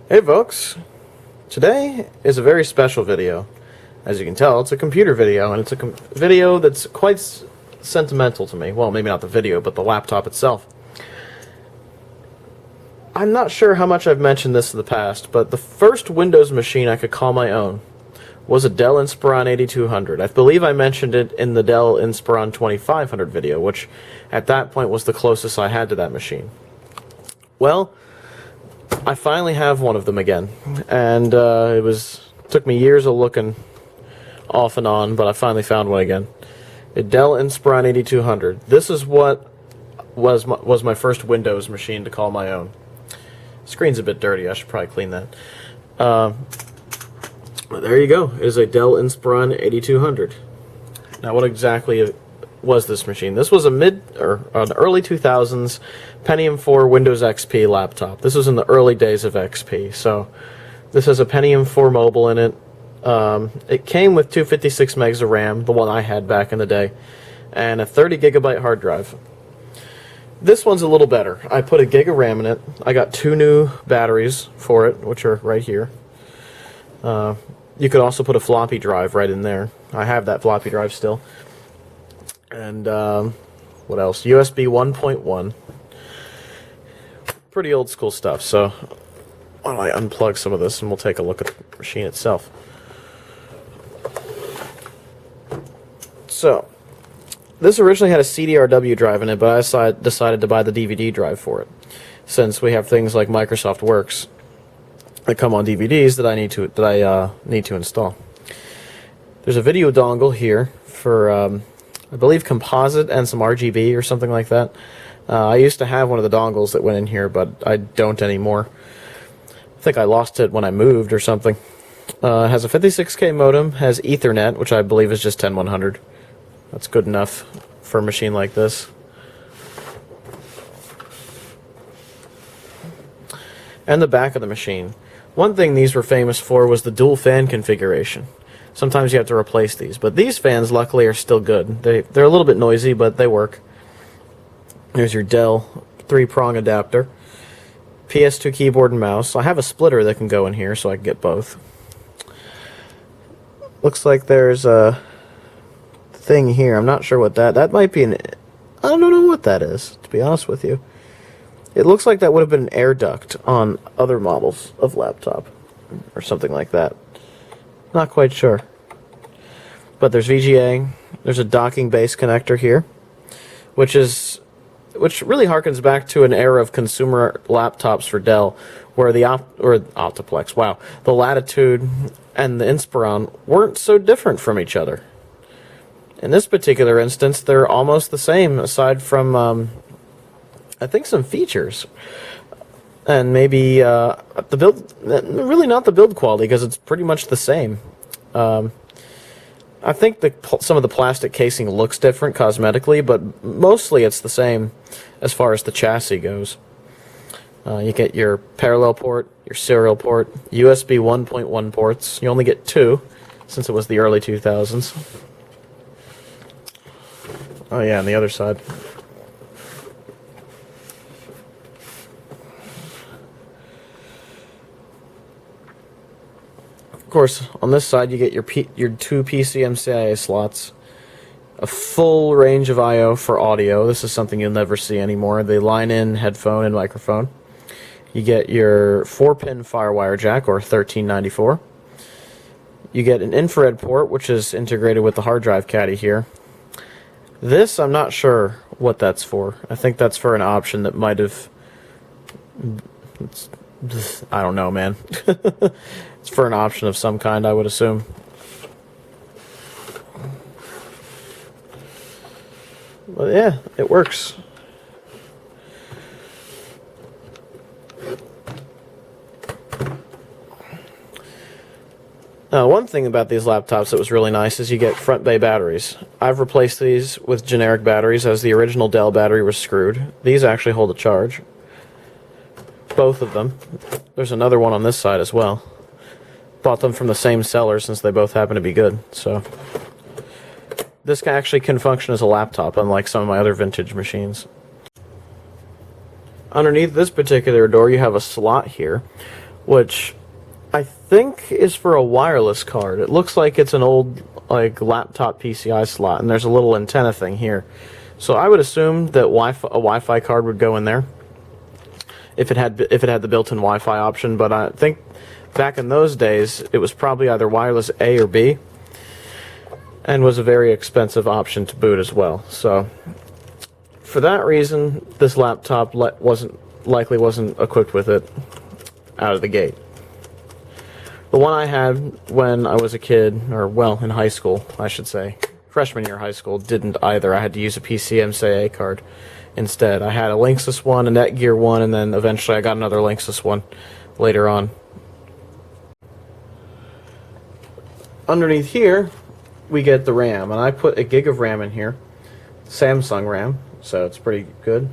Hey folks, today is a very special video. As you can tell, it's a computer video, and it's a video that's quite sentimental to me. Well, maybe not the video, but the laptop itself. I'm not sure how much I've mentioned this in the past, but the first Windows machine I could call my own was a Dell Inspiron 8200. I believe I mentioned it in the Dell Inspiron 2500 video, which at that point was the closest I had to that machine. Well, I finally have one of them again, and it took me years of looking off and on, but I finally found one again. A Dell Inspiron 8200. This is what was my first Windows machine to call my own. Screen's a bit dirty. I should probably clean that. But there you go. It is a Dell Inspiron 8200. Now, what exactly was this machine? This was an early 2000s Pentium 4 Windows XP laptop. This was in the early days of XP. So this has a Pentium 4 mobile in it. It came with 256 megs of RAM, the one I had back in the day, and a 30 gigabyte hard drive. This one's a little better. I put a gig of RAM in it. I got 2 new batteries for it, which are right here. You could also put a floppy drive right in there. I have that floppy drive still. And what else? USB 1.1. Pretty old school stuff. So why don't I unplug some of this and we'll take a look at the machine itself. So this originally had a CDRW drive in it, but I decided to buy the DVD drive for it, since we have things like Microsoft Works that come on DVDs that I need to install. There's a video dongle here for I believe composite and some RGB or something like that. I used to have one of the dongles that went in here, but I don't anymore. I think I lost it when I moved or something. It has a 56K modem, has Ethernet, which I believe is just 10100. That's good enough for a machine like this. And the back of the machine. One thing these were famous for was the dual fan configuration. Sometimes you have to replace these, but these fans luckily are still good. They're a little bit noisy, but they work. Here's your Dell 3-prong adapter. PS2 keyboard and mouse. I have a splitter that can go in here so I can get both. Looks like there's a thing here. I'm not sure what that might be I don't know what that is, to be honest with you. It looks like that would have been an air duct on other models of laptop or something like that. Not quite sure. But there's VGA. There's a docking base connector here, which really harkens back to an era of consumer laptops for Dell, where the Optiplex, the Latitude and the Inspiron weren't so different from each other. In this particular instance, they're almost the same, aside from I think some features, and maybe the build. Really, not the build quality, because it's pretty much the same. I think some of the plastic casing looks different cosmetically, but mostly it's the same as far as the chassis goes. You get your parallel port, your serial port, USB 1.1 ports. You only get 2, since it was the early 2000s. Oh yeah, on the other side. Of course, on this side you get your 2 PCMCIA slots, a full range of I/O for audio. This is something you'll never see anymore. They line in headphone and microphone. You get your 4-pin FireWire jack, or 1394. You get an infrared port, which is integrated with the hard drive caddy here. This, I'm not sure what that's for. I think that's for an option that might have... I don't know, man. It's for an option of some kind, I would assume. But yeah, it works. One thing about these laptops that was really nice is you get front bay batteries. I've replaced these with generic batteries, as the original Dell battery was screwed. These actually hold a charge. Both of them. There's another one on this side as well. Bought them from the same seller, since they both happen to be good. So this actually can function as a laptop, unlike some of my other vintage machines. Underneath this particular door, you have a slot here which I think is for a wireless card. It looks like it's an old like laptop PCI slot, and there's a little antenna thing here. So I would assume that a Wi-Fi card would go in there if it had the built-in Wi-Fi option. But I think back in those days, it was probably either wireless A or B, and was a very expensive option to boot as well. So for that reason, this laptop likely wasn't equipped with it out of the gate. The one I had when I was a kid, or well, in high school, I should say, freshman year of high school, didn't either. I had to use a PCMCIA card instead. I had a Linksys one, a Netgear one, and then eventually I got another Linksys one later on. Underneath here, we get the RAM, and I put a gig of RAM in here, Samsung RAM, so it's pretty good.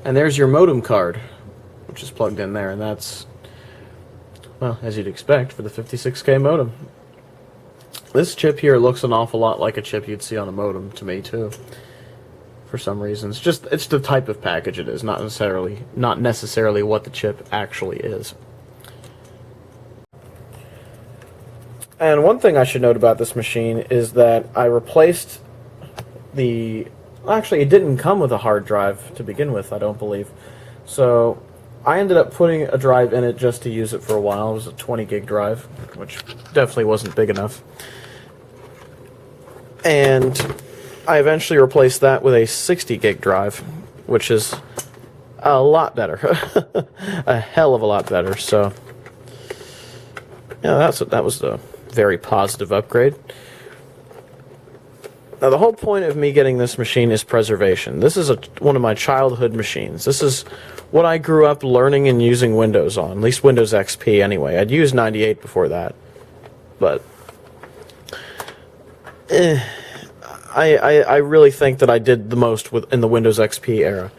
And there's your modem card, which is plugged in there, and that's, well, as you'd expect for the 56K modem. This chip here looks an awful lot like a chip you'd see on a modem to me too, for some reason. It's the type of package it is, not necessarily what the chip actually is. And one thing I should note about this machine is that I replaced actually it didn't come with a hard drive to begin with, I don't believe. So I ended up putting a drive in it just to use it for a while. It was a 20 gig drive, which definitely wasn't big enough. And I eventually replaced that with a 60 gig drive, which is a lot better. A hell of a lot better. So yeah, that was a very positive upgrade. Now, the whole point of me getting this machine is preservation. This is one of my childhood machines. This is what I grew up learning and using Windows on, at least Windows XP anyway. I'd used 98 before that. But I really think that I did the most in the Windows XP era.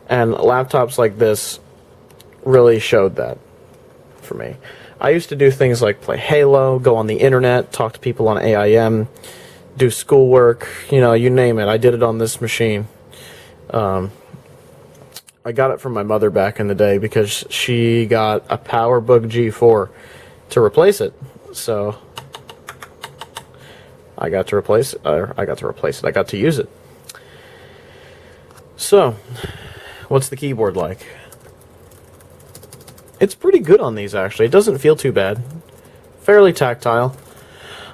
And laptops like this really showed that for me. I used to do things like play Halo, go on the internet, talk to people on AIM, do schoolwork, you know, you name it. I did it on this machine. I got it from my mother back in the day because she got a PowerBook G4 to replace it. So I got to replace it. I got to use it. So, what's the keyboard like? It's pretty good on these, actually. It doesn't feel too bad. Fairly tactile.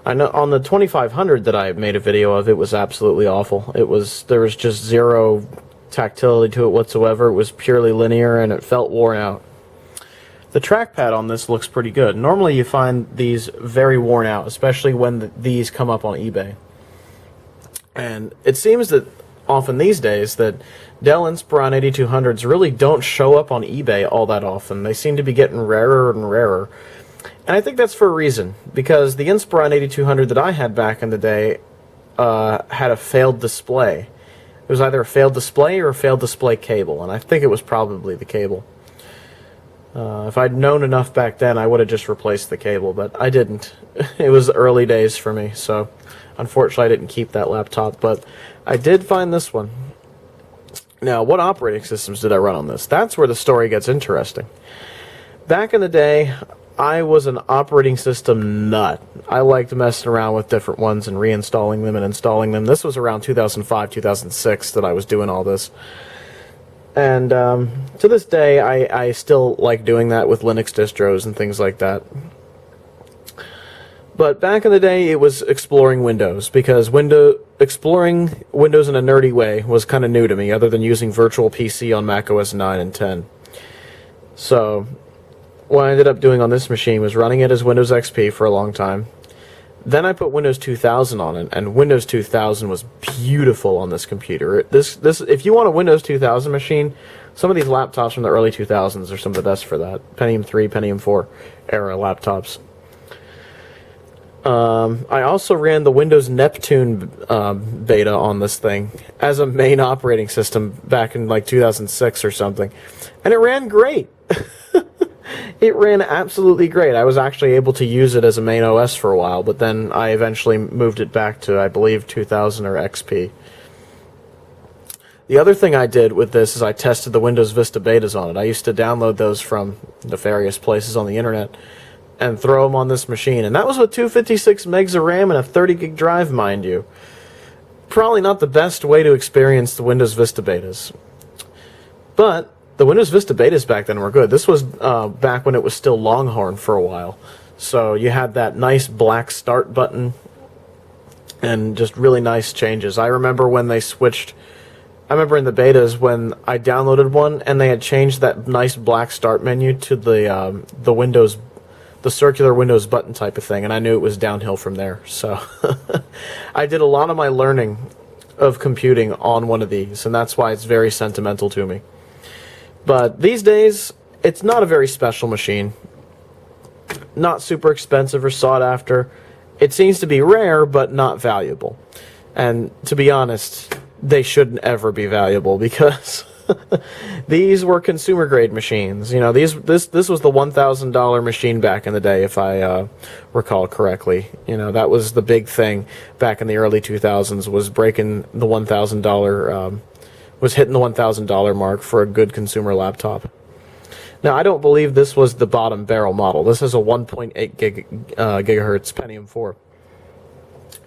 I know on the 2500 that I made a video of, it was absolutely awful. There was just zero tactility to it whatsoever. It was purely linear and it felt worn out. The trackpad on this looks pretty good. Normally you find these very worn out, especially when these come up on eBay. And it seems that often these days that Dell Inspiron 8200s really don't show up on eBay all that often. They seem to be getting rarer and rarer. And I think that's for a reason, because the Inspiron 8200 that I had back in the day had a failed display. It was either a failed display or a failed display cable, and I think it was probably the cable. If I'd known enough back then, I would have just replaced the cable, but I didn't. It was early days for me, so unfortunately I didn't keep that laptop, but I did find this one. Now, what operating systems did I run on this? That's where the story gets interesting. Back in the day, I was an operating system nut. I liked messing around with different ones and reinstalling them and installing them. This was around 2005, 2006 that I was doing all this. And to this day, I still like doing that with Linux distros and things like that. But back in the day, it was exploring Windows, because exploring Windows in a nerdy way was kind of new to me, other than using Virtual PC on Mac OS 9 and 10. So what I ended up doing on this machine was running it as Windows XP for a long time. Then I put Windows 2000 on it, and Windows 2000 was beautiful on this computer. If you want a Windows 2000 machine, some of these laptops from the early 2000s are some of the best for that. Pentium 3, Pentium 4 era laptops. I also ran the Windows Neptune beta on this thing as a main operating system back in like 2006 or something, and it ran great. It ran absolutely great. I was actually able to use it as a main OS for a while, but then I eventually moved it back to, I believe, 2000 or XP. The other thing I did with this is I tested the Windows Vista betas on it. I used to download those from nefarious places on the internet and throw them on this machine. And that was with 256 megs of RAM and a 30 gig drive, mind you. Probably not the best way to experience the Windows Vista betas. But the Windows Vista betas back then were good. This was back when it was still Longhorn for a while. So you had that nice black start button and just really nice changes. I remember when they switched... I remember in the betas when I downloaded one and they had changed that nice black start menu to the Windows... the circular Windows button type of thing, and I knew it was downhill from there. So I did a lot of my learning of computing on one of these, and that's why it's very sentimental to me. But these days, it's not a very special machine. Not super expensive or sought after. It seems to be rare, but not valuable. And to be honest, they shouldn't ever be valuable because these were consumer grade machines. You know, this was the $1,000 machine back in the day, if I recall correctly. You know, that was the big thing back in the early 2000s, was breaking the $1,000, was hitting the $1,000 mark for a good consumer laptop. Now, I don't believe this was the bottom barrel model. This is a 1.8 gigahertz Pentium 4.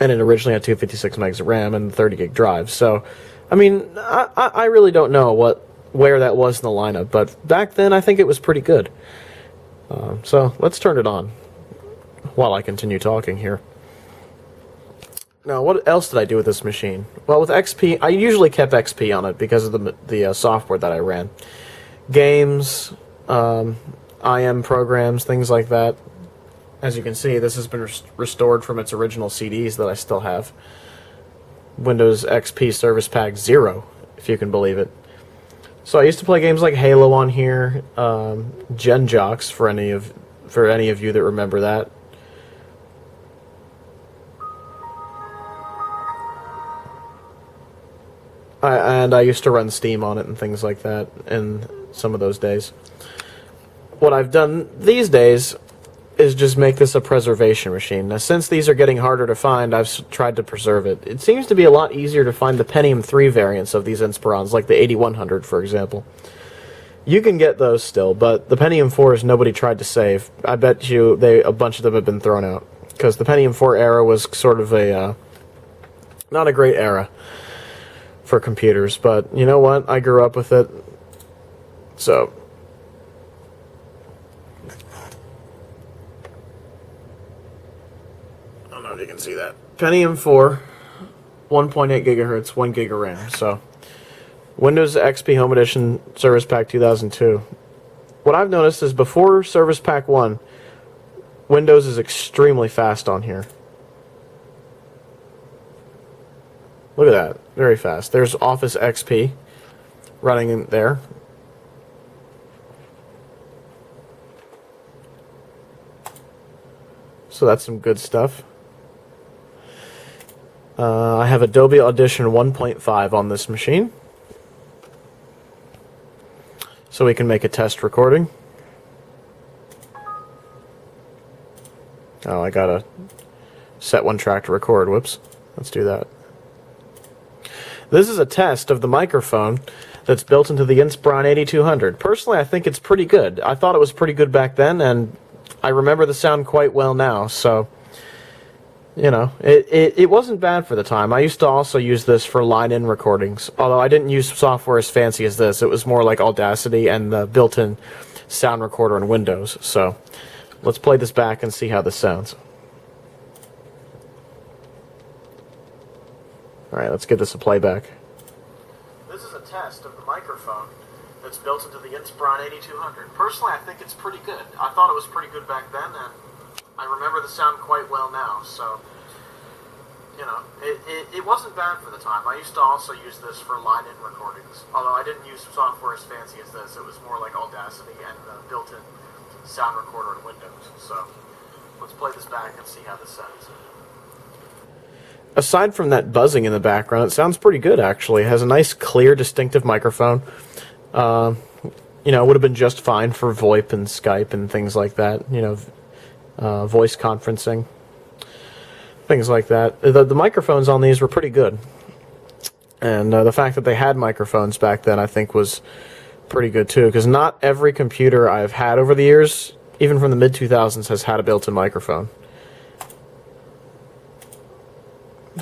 And it originally had 256 megs of RAM and 30 gig drive. So, I mean, I really don't know where that was in the lineup, but back then I think it was pretty good. So let's turn it on while I continue talking here. Now, what else did I do with this machine? Well, with XP, I usually kept XP on it because of the software that I ran. Games, IM programs, things like that. As you can see, this has been restored from its original CDs that I still have. Windows XP Service Pack 0, if you can believe it. So I used to play games like Halo on here, Gen Jocks for any of you that remember that. And I used to run Steam on it and things like that in some of those days. What I've done these days is just make this a preservation machine. Now, since these are getting harder to find, I've tried to preserve it. It seems to be a lot easier to find the Pentium 3 variants of these Inspirons, like the 8100, for example. You can get those still, but the Pentium 4s nobody tried to save. I bet you a bunch of them have been thrown out, because the Pentium 4 era was sort of not a great era for computers, but you know what? I grew up with it, so... I don't know if you can see that. Pentium 4, 1.8 gigahertz, 1 gig of RAM. So, Windows XP Home Edition Service Pack 2002. What I've noticed is before Service Pack 1, Windows is extremely fast on here. Look at that. Very fast. There's Office XP running in there. So that's some good stuff. I have Adobe Audition 1.5 on this machine, so we can make a test recording. Oh, I gotta set one track to record. Whoops. Let's do that. This is a test of the microphone that's built into the Inspiron 8200. Personally, I think it's pretty good. I thought it was pretty good back then, and I remember the sound quite well now, so... You know, it wasn't bad for the time. I used to also use this for line-in recordings, although I didn't use software as fancy as this. It was more like Audacity and the built-in sound recorder in Windows. So, let's play this back and see how this sounds. Alright, let's give this a playback. This is a test of the microphone that's built into the Inspiron 8200. Personally, I think it's pretty good. I thought it was pretty good back then, and I remember the sound quite well now, so, you know, it wasn't bad for the time. I used to also use this for line-in recordings, although I didn't use software as fancy as this. It was more like Audacity and the built-in sound recorder in Windows, so let's play this back and see how this sounds. Aside from that buzzing in the background, it sounds pretty good, actually. It has a nice, clear, distinctive microphone. You know, it would have been just fine for VoIP and Skype and things like that, you know, voice conferencing, things like that. The microphones on these were pretty good. And the fact that they had microphones back then, I think, was pretty good too, because not every computer I've had over the years, even from the mid-2000s, has had a built-in microphone.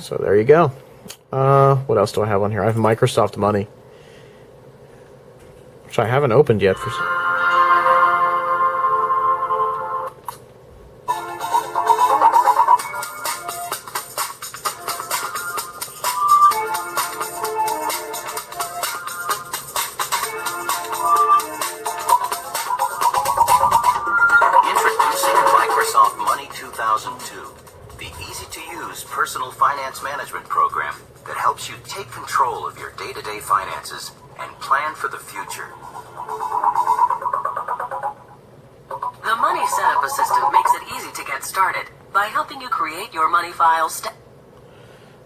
So there you go. What else do I have on here? I have Microsoft Money, which I haven't opened yet. Microsoft Money 2002, the easy-to-use personal finance management program that helps you take control of your day-to-day finances and plan for the future. The Money Setup Assistant makes it easy to get started by helping you create your money files.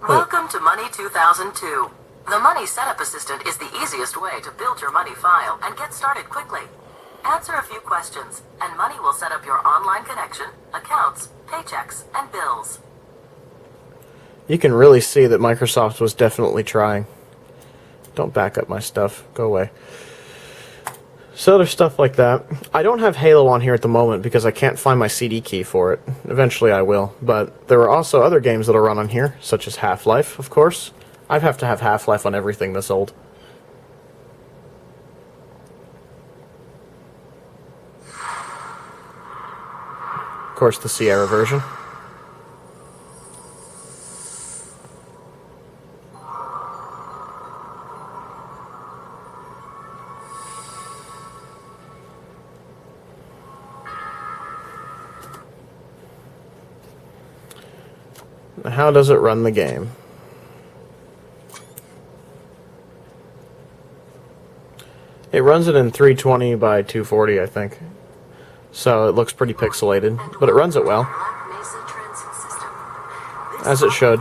Welcome to Money 2002. The Money Setup Assistant is the easiest way to build your money file and get started quickly. Answer a few questions, and Money will set up your online connection, accounts, paychecks, and bills. You can really see that Microsoft was definitely trying. Don't back up my stuff. Go away. So there's stuff like that. I don't have Halo on here at the moment because I can't find my CD key for it. Eventually I will. But there are also other games that'll run on here, such as Half-Life, of course. I'd have to have Half-Life on everything this old. Of course, the Sierra version. How does it run the game? It runs it in 320 by 240, I think. So it looks pretty pixelated, but it runs it well. As it should.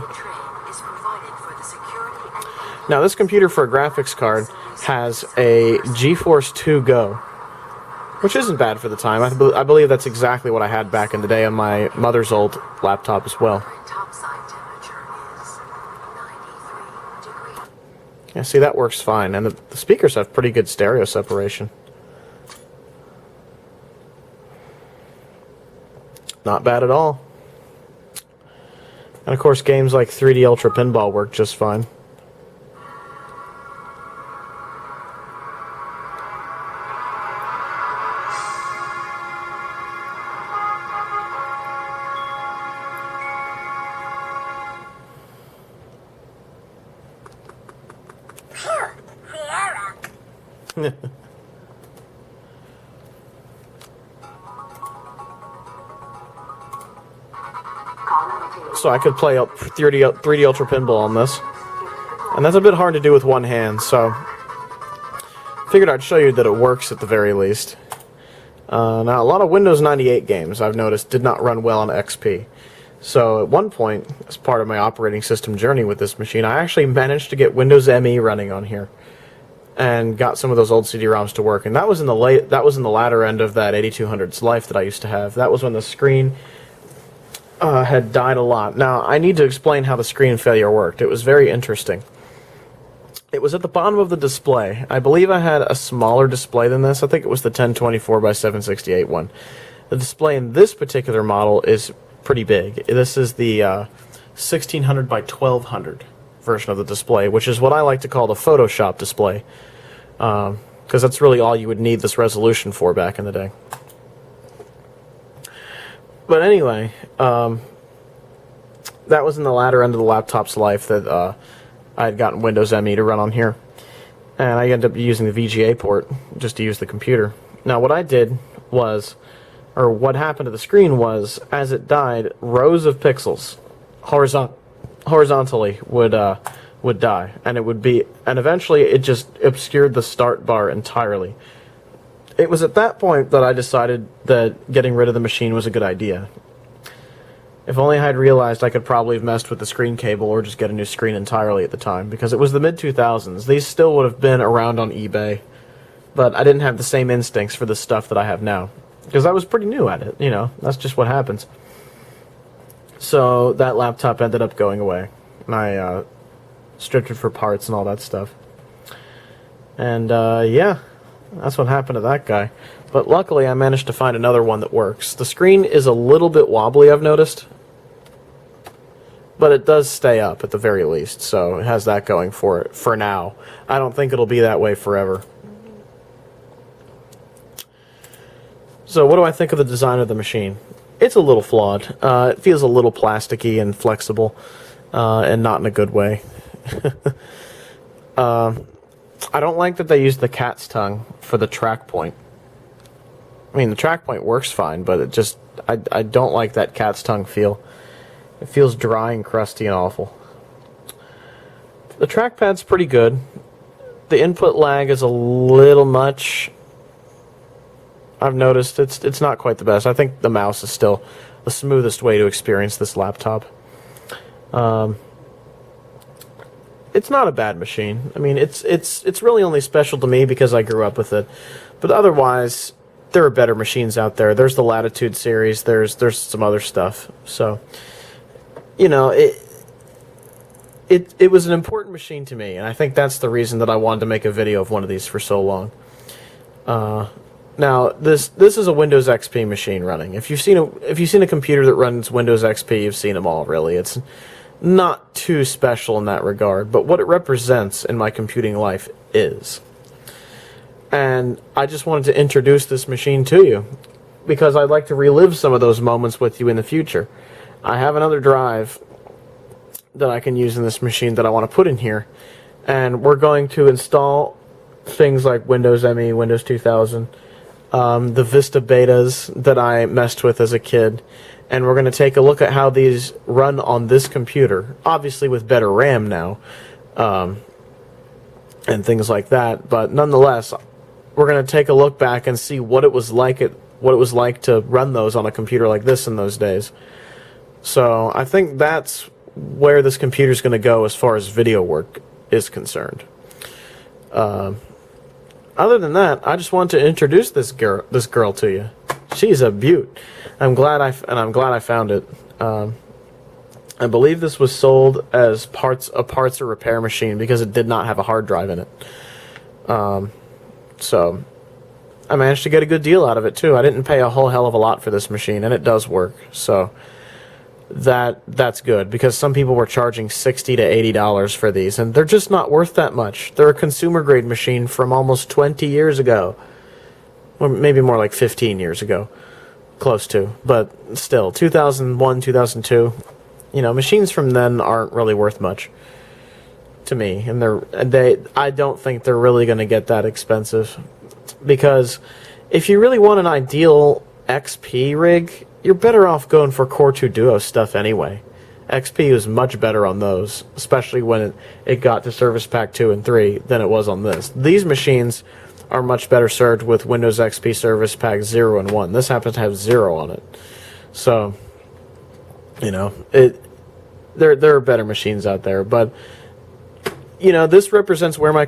Now this computer for a graphics card has a GeForce 2 Go, which isn't bad for the time. I believe that's exactly what I had back in the day on my mother's old laptop as well. Yeah, see, that works fine, and the speakers have pretty good stereo separation. Not bad at all. And of course, games like 3D Ultra Pinball work just fine. So I could play 3D Ultra Pinball on this. And that's a bit hard to do with one hand, so figured I'd show you that it works at the very least. Now, a lot of Windows 98 games, I've noticed, did not run well on XP. So at one point, as part of my operating system journey with this machine, I actually managed to get Windows ME running on here. And got some of those old CD-ROMs to work, and that was in the latter end of that 8200's life that I used to have. That was when the screen had died a lot. Now I need to explain how the screen failure worked. It was very interesting. It was at the bottom of the display. I believe I had a smaller display than this. I think it was the 1024 by 768 one. The display in this particular model is pretty big. This is the 1600 by 1200 version of the display, which is what I like to call the Photoshop display, because that's really all you would need this resolution for back in the day. But anyway, that was in the latter end of the laptop's life that I had gotten Windows ME to run on here, and I ended up using the VGA port just to use the computer. Now what I did was, or what happened to the screen was, as it died, rows of pixels horizontally would die, and eventually it just obscured the start bar entirely. It was at that point that I decided that getting rid of the machine was a good idea. If only I had realized I could probably have messed with the screen cable or just get a new screen entirely at the time, because it was the mid-2000s. These still would have been around on eBay, but I didn't have the same instincts for the stuff that I have now, because I was pretty new at it, you know, that's just what happens. So that laptop ended up going away, and I restricted for parts and all that stuff. And yeah, that's what happened to that guy. But luckily I managed to find another one that works. The screen is a little bit wobbly, I've noticed, but it does stay up at the very least, so it has that going for it for now. I don't think it'll be that way forever. So what do I think of the design of the machine? It's a little flawed. It feels a little plasticky and flexible, and not in a good way. I don't like that they use the cat's tongue for the track point. I mean, the track point works fine, but it just, I don't like that cat's tongue feel. It feels dry and crusty and awful. The trackpad's pretty good. The input lag is a little much. I've noticed it's not quite the best. I think the mouse is still the smoothest way to experience this laptop. It's not a bad machine. I mean, it's really only special to me because I grew up with it. But otherwise, there are better machines out there. There's the Latitude series. There's some other stuff. So, you know, it was an important machine to me, and I think that's the reason that I wanted to make a video of one of these for so long. Now, this is a Windows XP machine running. If you've seen a computer that runs Windows XP, you've seen them all, really. It's not too special in that regard, but what it represents in my computing life is. And I just wanted to introduce this machine to you because I'd like to relive some of those moments with you in the future. I have another drive that I can use in this machine that I want to put in here, and we're going to install things like Windows ME, Windows 2000, the Vista betas that I messed with as a kid, and we're going to take a look at how these run on this computer, obviously with better RAM now, and things like that, but nonetheless, we're going to take a look back and see what it was like to run those on a computer like this in those days. So I think that's where this computer is going to go as far as video work is concerned. Other than that, I just wanted to introduce this girl to you. She's a beaut. I'm glad I found it. I believe this was sold as a parts or repair machine because it did not have a hard drive in it. So I managed to get a good deal out of it too. I didn't pay a whole hell of a lot for this machine, and it does work. So that's good, because some people were charging $60 to $80 for these, and they're just not worth that much. They're a consumer grade machine from almost 20 years ago, or maybe more like 15 years ago, close to, but still, 2001, 2002, you know, machines from then aren't really worth much to me, and I don't think they're really going to get that expensive, because if you really want an ideal XP rig, you're better off going for Core 2 Duo stuff anyway. XP was much better on those, especially when it got to Service Pack 2 and 3 than it was on this. These machines are much better served with Windows XP Service Pack 0 and 1. This happens to have 0 on it. So, you know, there are better machines out there, but you know, this represents where my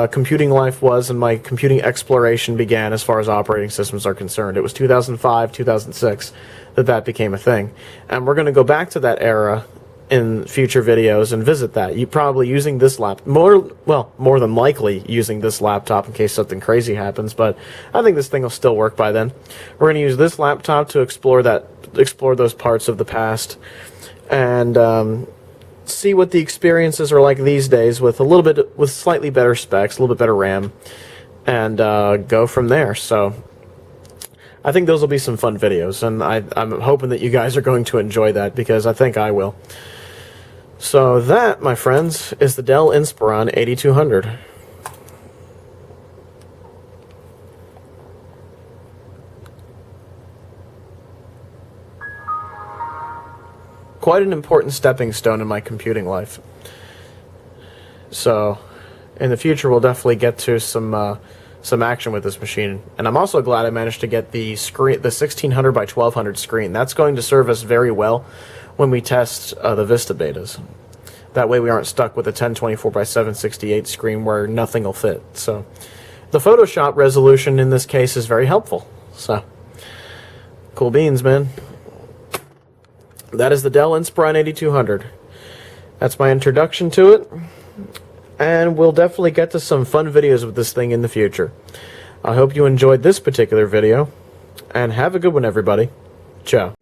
computing life was and my computing exploration began as far as operating systems are concerned. It was 2005, 2006 that became a thing. And we're going to go back to that era in future videos and visit that. You probably using this more than likely using this laptop in case something crazy happens, but I think this thing will still work by then. We're going to use this laptop to explore those parts of the past, and see what the experiences are like these days with slightly better specs, a little bit better RAM, and go from there. So I think those will be some fun videos, and I'm hoping that you guys are going to enjoy that, because I think I will. So that, my friends, is the Dell Inspiron 8200. Quite an important stepping stone in my computing life. So, in the future, we'll definitely get to some action with this machine. And I'm also glad I managed to get the 1600 by 1200 screen. That's going to serve us very well when we test the Vista betas. That way, we aren't stuck with a 1024 by 768 screen where nothing will fit. So, the Photoshop resolution in this case is very helpful. So, cool beans, man. That is the Dell Inspiron 8200. That's my introduction to it, and we'll definitely get to some fun videos with this thing in the future. I hope you enjoyed this particular video, and have a good one, everybody. Ciao.